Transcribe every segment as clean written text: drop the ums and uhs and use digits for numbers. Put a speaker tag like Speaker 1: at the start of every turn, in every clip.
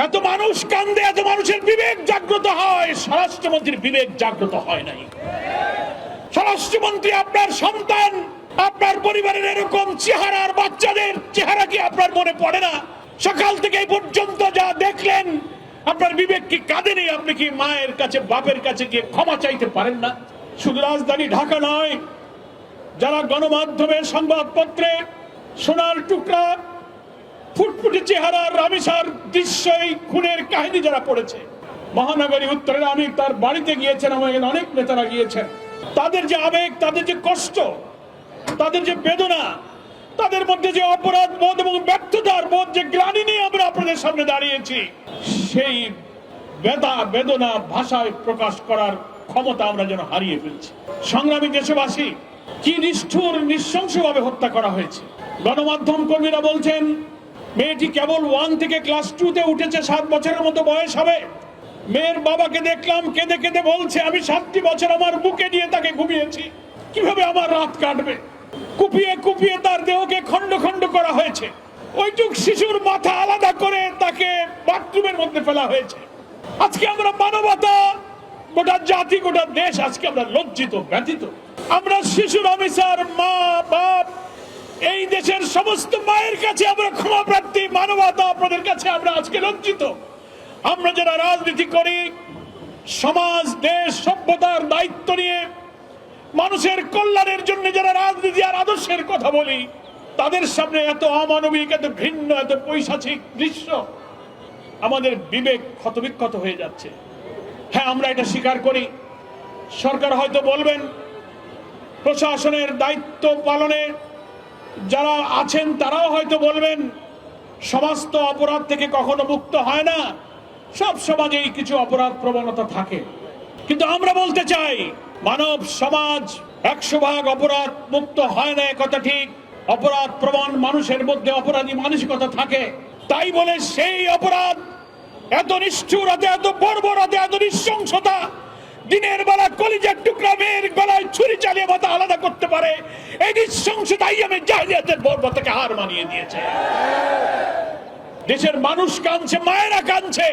Speaker 1: এত মানুষ কান্দে, এত মানুষের বিবেক জাগ্রত হয়, স্বরাষ্ট্রমন্ত্রীর বিবেক জাগ্রত হয় নাই। স্বরাষ্ট্রমন্ত্রী আপনার সন্তান, আপনার পরিবারের এরকম চেহারার বাচ্চাদের চেহারা কি আপনার মনে পড়ে না? সকাল থেকে এই পর্যন্ত যা দেখলেন, আপনার বিবেক কি কাঁদেনি? আপনি কি মায়ের কাছে, বাপের কাছে গিয়ে ক্ষমা চাইতে পারেন না? শুধু রাজধানী ঢাকা নয়, যারা গণমাধ্যমের সংবাদপত্রে সোনার টুকরা, ফুটফুটে চেহারার রামিসার দৃশ্য, এই খুনের কাহিনী যারা পড়েছে, মহানগরী উত্তরের আমি তার বাড়িতে গিয়েছেন, আমাকে অনেক নেতারা গিয়েছেন, তাদের যে আবেগ, তাদের যে কষ্ট, তাদের যে বেদনা, তাদের মধ্যে যে অপরাধ বোধ এবং ব্যর্থতার বোধ, যে গ্লানি নিয়ে আমরা আপনাদের সামনে দাঁড়িয়েছি, সেই বেদনা ভাষায় প্রকাশ করার ক্ষমতা আমরা যেন হারিয়ে ফেলছি। সংগ্রামী দেশবাসী, কি নিষ্ঠুর, নৃশংসভাবে হত্যা করা হয়েছে। গণমাধ্যম কর্মীরা বলছেন মেয়েটি কেবল 1 থেকে ক্লাস 2-তে উঠেছে, 7 বছরের মতো বয়স হবে। মেয়ের বাবাকে দেখলাম কেঁদে কেঁদে বলছে, আমি 7টি বছর আমার বুকে নিয়ে তাকে ঘুমিয়েছি, কিভাবে আমার রাত কাটবে। কুপিয়ে কুপিয়ে তার দেহকে খন্ড খন্ড করা হয়েছে। ওইটুক শিশুর মাথা আলাদা করে তাকে বাথরুমের মধ্যে ফেলা হয়েছে। আজকে আমরা মানবতা, গোটা জাতি, গোটা দেশ আজকে আমরা লজ্জিত, ব্যথিত। আমরা শিশু রামিসার মা, বাপ, এই দেশের সমস্ত মায়ের কাছে আমরা ক্ষমা প্রার্থী। মানবতা, আপনাদের কাছে আমরা আজকে লজ্জিত। আমরা যারা রাজনীতি করি, সমাজ, দেশ, সভ্যতার দায়িত্ব নিয়ে মানুষের কল্যাণের জন্য যারা রাজনীতি আর আদর্শের কথা বলি, তাদের সামনে এত অমানবিক, এত ঘৃণ্য, এত পৈশাচিক দৃশ্য, আমাদের বিবেক ক্ষতবিক্ষত হয়ে যাচ্ছে। হ্যাঁ, আমরা এটা স্বীকার করি। সরকার হয়তো বলবেন, প্রশাসনের দায়িত্ব পালনে যারা আছেন তারাও হয়তো বলবেন, সমাজ তো অপরাধ থেকে কখনো মুক্ত হয় না, সব সমাজেই কিছু অপরাধ প্রবণতা থাকে। কিন্তু আমরা বলতে চাই, মানব সমাজ 100% অপরাধ মুক্ত হয় না, কথা ঠিক। অপরাধ প্রবণ মানুষের মধ্যে অপরাধী মানসিকতা থাকে। তাই বলে সেই অপরাধ, এত নিষ্ঠুরতা, এত বর্বরতা, এত নৃশংসতা, দিনের বেলা কলিজার টুকরা মেয়ের গলায় ছুরি চালিয়ে মাথা আলাদা করতে পারে, এই নৃশংসতাই আমি জাহিলিয়াতের বর্বরতাকে হার মানিয়ে দিয়েছে। দেশের মানুষ কাঁদছে, মায়েরা কাঁদছে,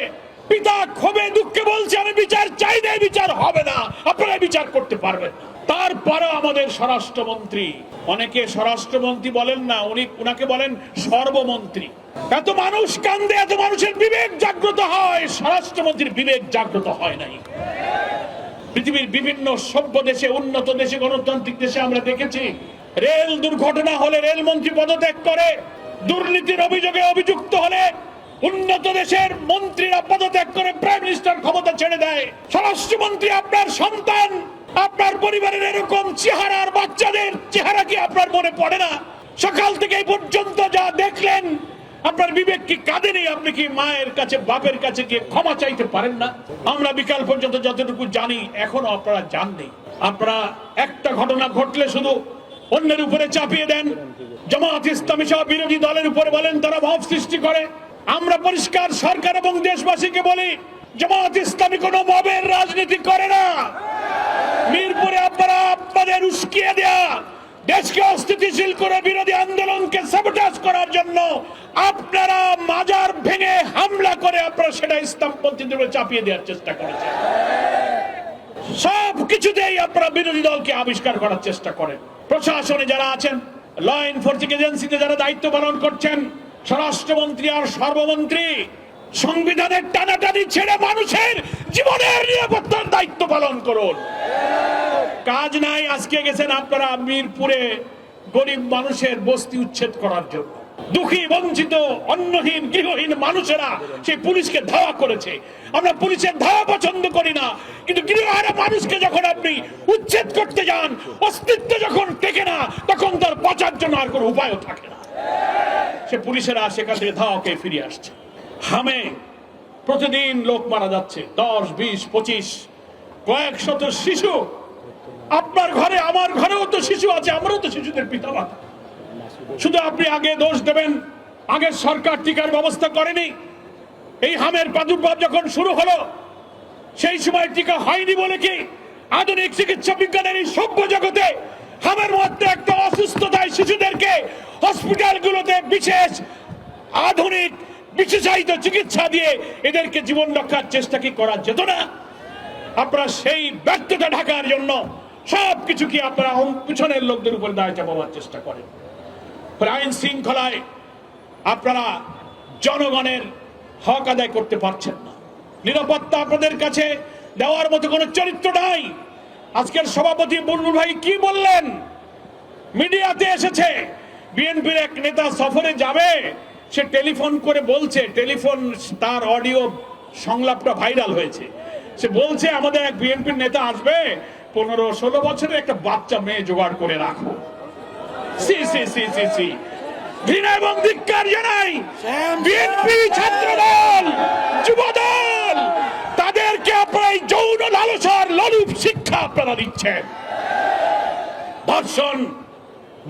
Speaker 1: পিতা ক্ষোভে দুঃখে বলছে, আমি বিচার চাই না, বিচার হবে না, আপনারা বিচার করতে পারবেন না। তারপরে আমাদের স্বরাষ্ট্রমন্ত্রী, অনেকে স্বরাষ্ট্রমন্ত্রী বলেন না, উনাকে বলেন সর্বমন্ত্রী। এত মানুষ কান্দে, এত মানুষের বিবেক জাগ্রত হয়, স্বরাষ্ট্রমন্ত্রীর বিবেক জাগ্রত হয় নাই। পৃথিবীর বিভিন্ন সভ্য দেশে, উন্নত দেশে, গণতান্ত্রিক দেশে আমরা দেখেছি, রেল দুর্ঘটনা হলে রেলমন্ত্রী পদত্যাগ করে, দুর্নীতির অভিযোগে অভিযুক্ত হলে উন্নত দেশের মন্ত্রীরা পদত্যাগ করে প্রাইম মিনিস্টার ক্ষমতা ছেড়ে দেয়। স্বরাষ্ট্রমন্ত্রী আপনার সন্তান, আপনার পরিবারের এরকম চেহারার বাচ্চাদের চেহারা কি আপনার মনে পড়ে না? সকাল থেকে এই পর্যন্ত যা দেখলেন, আপনার বিবেক কি কাঁদেনি? আপনি কি মায়ের কাছে, বাপের কাছে গিয়ে ক্ষমা চাইতে পারেন না? আমরা বিকাল পর্যন্ত যতটুকু জানি, এখনো আপনারা জাননি। আপনারা একটা ঘটনা ঘটলে শুধু অন্যের উপরে চাপিয়ে দেন। জামায়াত ইসলামী সহ বিরোধী দলের উপরে বলেন তারা ভাব সৃষ্টি করে। আমরা পরিষ্কার সরকার এবং দেশবাসীকে বলি, জামায়াত ইসলামী কোনো মবের রাজনীতি করে না। মিরপুরে আপনারা আপনাদের উস্কিয়ে দেয়া, দেশকে অস্থিতিশীল করে বিরোধী আন্দোলনকে সাবোটাজ করার জন্য আপনারা মাজার ভেঙে হামলা করে আপনারা সেটা ইসলামপন্থীদের উপরে চাপিয়ে দেওয়ার চেষ্টা করেছেন। সব কিছুতেই আপনারা বিরোধী দলকে আবিষ্কার করার চেষ্টা করেন। প্রশাসনে যারা আছেন, ল এনফোর্সিং এজেন্সিতে যারা দায়িত্ব পালন করছেন, স্বরাষ্ট্রমন্ত্রী আর সর্বমন্ত্রী, সংবিধানের টানাটানি ছেড়ে মানুষের জীবনের নিরাপত্তার দায়িত্ব পালন করুন। কাজ নাই। আজকে গেছেন আপনারা মিরপুরে গরিব মানুষের বস্তি উচ্ছেদ করার জন্য। দুঃখী, বঞ্চিত, অন্নহীন, গৃহহীন মানুষেরা সেই পুলিশকে ধাওয়া করেছে। আমরা পুলিশের ধাওয়া পছন্দ করি না, কিন্তু গৃহহারা মানুষকে যখন আপনি উচ্ছেদ করতে যান, অস্তিত্ব যখন টেকে না, তখন তার বাঁচার জন্য আর কোনো উপায়ও থাকে না। সে পুলিশেরা সেখান থেকে ধাওয়া খেয়ে ফিরে আসছে। হামে প্রতিদিন লোক মারা যাচ্ছে, 10, 20, 25, কয়েক শত শিশু। আপনার ঘরে, আমার ঘরেও তো শিশু আছে, আমরাও তো শিশুদের পিতা মাতা। শুধু আপনি আগে দোষ দেবেন, আগের সরকার টিকার ব্যবস্থা করেনি। এই হামের প্রাদুর্ভাব যখন শুরু হলো, সেই সময় টিকা হয়নি বলে কি আধুনিক চিকিৎসা বিজ্ঞানের এই সভ্য জগতে হামের মধ্যে একটা অসুস্থতায় শিশুদেরকে হসপিটালগুলোতে বিশেষ আধুনিক বিশেষায়িত চিকিৎসা দিয়ে এদেরকে জীবন রক্ষার চেষ্টা কি করা যেত না? আপনারা সেই ব্যর্থতা ঢাকার জন্য সবকিছু কি আপনারা পিছনের লোকদের উপর দায় চাপাবার চেষ্টা করেন। আইন শৃঙ্খলায় আপনারা জনগণের হক আদায় করতে পারছেন না। নিরাপত্তা আপনাদের কাছে দেওয়ার মতো কোনো চরিত্র নাই। আজকের সভাপতি বুলবুল ভাই কি বললেন, মিডিয়াতে এসেছে বিএনপির এক নেতা সফরে যাবে, সে টেলিফোন করে বলছে, টেলিফোন তার অডিও সংলাপটা ভাইরাল হয়েছে, সে বলছে আমাদের এক বিএনপির নেতা আসবে, 15-16 বছরের একটা বাচ্চা মেয়ে জোগাড় করে রাখো। সি সি সি সি সি ঘৃণা এবং ধিক্কার জানাই। বিএনপি ছাত্রদল যুবদল তাদেরকে আপনারা এই যৌন লালসার লোলুপ শিক্ষা আপনারা দিচ্ছেন। ধর্ষণ,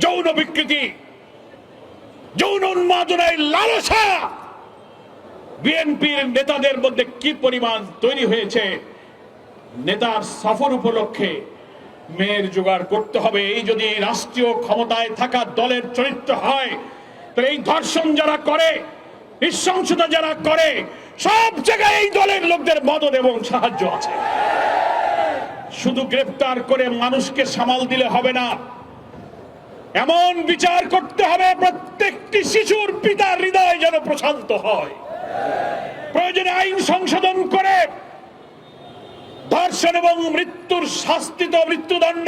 Speaker 1: যৌন বিকৃতি, যৌন উন্মাদনায় লালসা বিএনপির নেতাদের মধ্যে কি পরিমাণ তৈরি হয়েছে। নেতার সফর উপলক্ষে মেয়ের জোগাড় করতে হবে, এই যদি রাষ্ট্রীয় ক্ষমতায় থাকা দলের চরিত্র হয়, তাহলে এই ধর্ষণ যারা করে, নৃশংসতা যারা করে, সব জায়গায় এই দলের লোকদের মদত এবং সাহায্য আছে। শুধু গ্রেফতার করে মানুষকে সামাল দিলে হবে না, এমন বিচার করতে হবে প্রত্যেকটি শিশুর পিতার হৃদয় যেন প্রশান্ত হয়। প্রয়োজনে আইন সংশোধন করে ধর্ষণ এবং মৃত্যুর শাস্তিতে মৃত্যুদণ্ড,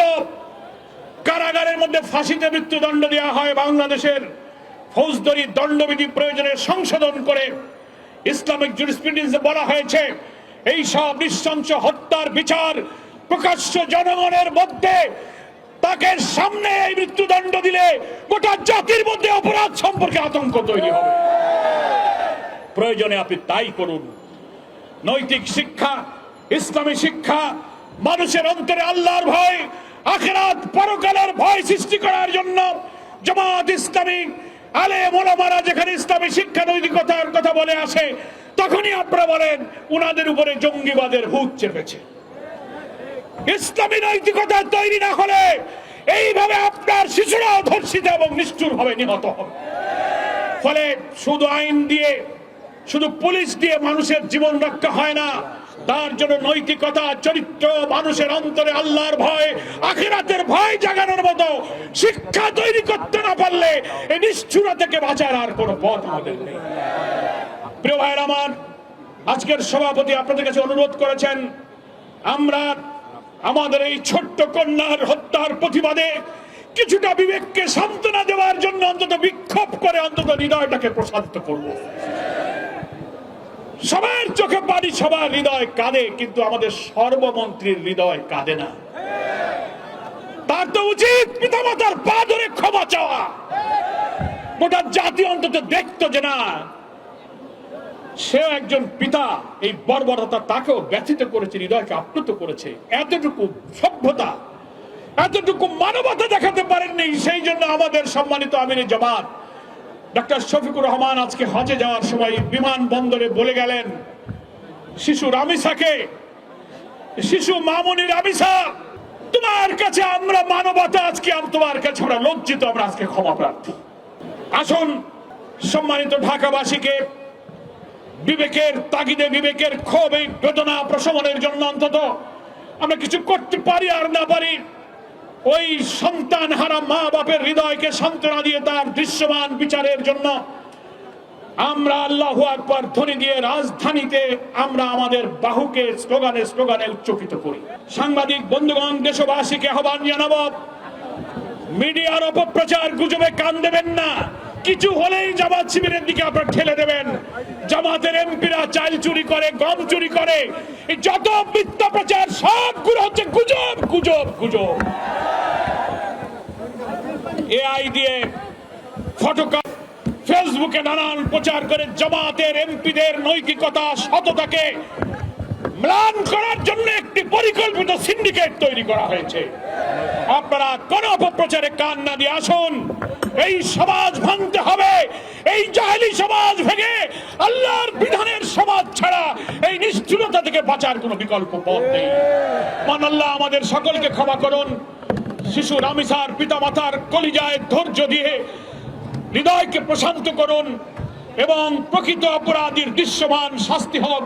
Speaker 1: কারাগারের মধ্যে ফাঁসিতে মৃত্যুদণ্ড দেওয়া হয়। বাংলাদেশের ফৌজদারি দণ্ডবিধি প্রয়োজনে সংশোধন করে ইসলামিক জুরিসপ্রুডেন্সে বলা হয়েছে এই সব নৃশংস হত্যার বিচার প্রকাশ্য জনগণের মধ্যে, তাকে সামনে এই মৃত্যুদণ্ড দিলে গোটা জাতির মধ্যে অপরাধ সম্পর্কে আতঙ্ক তৈরি হবে। প্রয়োজনে আপনি তাই করুন। নৈতিক শিক্ষা, ইসলামী শিক্ষা, মানুষের অন্তরে আল্লাহর ভয়, আখিরাত পরকালের ভয় সৃষ্টি করার জন্য জামাত ইসলামী আলেম ওলামারা যেখানে ইসলামী শিক্ষা নৈতিকতার কথা বলে আসে, তখনই আপনারা বলেন উনাদের উপরে জঙ্গিবাদের ভূত চেপেছে। ইসলামী নৈতিকতা তৈরি না হলে এইভাবে আপনার শিশুরাও ধর্ষিত এবং নিষ্ঠুর ভাবে নিহত হবে। ফলে শুধু আইন দিয়ে, শুধু পুলিশ দিয়ে মানুষের জীবন রক্ষা হয় না, তার জন্য নৈতিকতা, চরিত্র, মানুষের অন্তরে আল্লাহর ভয়, আখিরাতের ভয় জাগানোর মতো শিক্ষা তৈরি করতে না পারলে এই নিষ্ঠুরতা থেকে বাঁচার আর কোনো পথ আমাদের নেই। প্রিয় ভাইয়ের আমার, আজকের সভাপতি আপনাদের কাছে অনুরোধ করেছেন আমরা আমাদের এই ছোট্ট কন্যার হত্যার প্রতিবাদে কিছুটা বিবেককে সান্ত্বনা দেওয়ার জন্য অন্তত বিক্ষোভ করে অন্তত হৃদয়টাকে প্রশান্ত করব। সবার চোখে পানি, সবার হৃদয় কাঁদে, কিন্তু আমাদের সর্বমন্ত্রীর হৃদয় কাঁদে না। তার তো উচিত পিতামাতার পা ধরে ক্ষমা চাওয়া। গোটা জাতি অন্তত দেখতো যে না, সেও একজন পিতা, এই বর্বরতা তাকেও ব্যথিত করেছে, হৃদয়কে আপ্লুত করেছে। এতটুকু সভ্যতা, এতটুকু মানবতা দেখাতে পারেননি। সেই জন্য আমাদের সম্মানিত আমির জামাত ডক্টর শফিকুর রহমান আজকে হজে যাওয়ার সময় বিমানবন্দরে বলে গেলেন শিশু রামিসাকে, শিশু মামুনি রামিসা, তোমার কাছে আমরা মানবতা, আজকে তোমার কাছে আমরা লজ্জিত, আমরা আজকে ক্ষমা প্রার্থী। আসুন সম্মানিত ঢাকাবাসীকে বিবেকের তাগিদে, বিবেকের ক্ষোভ, এই বেদনা প্রশমনের জন্য অন্তত আমরা কিছু করতে পারি আর না পারি, ওই সন্তান হারা মা বাপের হৃদয়কে সান্ত্বনা দিয়ে তার দৃশ্যমান বিচারের জন্য আমরা আল্লাহু আকবার ধ্বনি দিয়ে রাজধানীতে আমরা আমাদের বাহুকে স্লোগানে স্লোগানে উচ্চকিত করি। সাংবাদিক বন্ধুগণ, দেশবাসীকে আহ্বান জানাবো, মিডিয়ার অপপ্রচার গুজবে কান দেবেন না। কিছু হলেই জামাত শিবিরের দিকে আপনারা ঠেলে দেবেন। জামাতের এমপিরা চাল চুরি করে, গম চুরি করে, এই যত মিথ্যা প্রচার সবগুলো হচ্ছে গুজব, গুজব, গুজব। এআই দিয়ে ফটোকপি, ফেসবুকে নানান প্রচার করে জামাতের এমপিদের নৈতিকতা, সততাকে ম্লান করার জন্য একটি পরিকল্পিত সিন্ডিকেট তৈরি করা হয়েছে। আপনারা কোন অপপ্রচারে কান না দিয়ে আসুন। এই সমাজ ভাঙতে হবে। এই জাহেলি সমাজ ভেঙে আল্লাহর বিধানের সমাজ ছাড়া এই নিষ্ঠুরতা থেকে বাঁচার কোনো বিকল্প পথ নেই। মান আল্লাহ আমাদের সকলকে ক্ষমা করুন। শিশু রামিসার পিতামাতার কলিজায় ধৈর্য দিয়ে হৃদয়কে প্রশান্ত করুন। এবং প্রকৃত অপরাধীর দৃশ্যমান শাস্তি হোক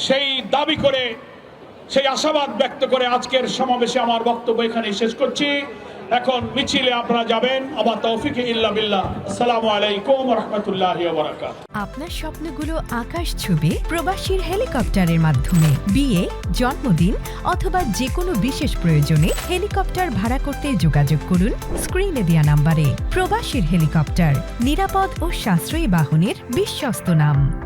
Speaker 1: সেই দাবি করে, সেই আশাবাদ ব্যক্ত করে আজকের সমাবেশে আমার বক্তব্য এখানে শেষ করছি। এখন মিছিলে আপনারা যাবেন। আবার তৌফিক ইল্লা বিল্লাহ। আসসালামু আলাইকুম ওয়া রাহমাতুল্লাহি ওয়া বারাকাতুহু।
Speaker 2: আপনার স্বপ্নগুলো আকাশ ছুবে প্রবাসীর হেলিকপ্টারের মাধ্যমে। বিয়ে, জন্মদিন অথবা যে কোনো বিশেষ প্রয়োজনে হেলিকপ্টার ভাড়া করতে যোগাযোগ করুন স্ক্রিনে দেয়া নাম্বারে। প্রবাসীর হেলিকপ্টার, নিরাপদ ও সাশ্রয়ী বাহনের বিশ্বস্ত নাম।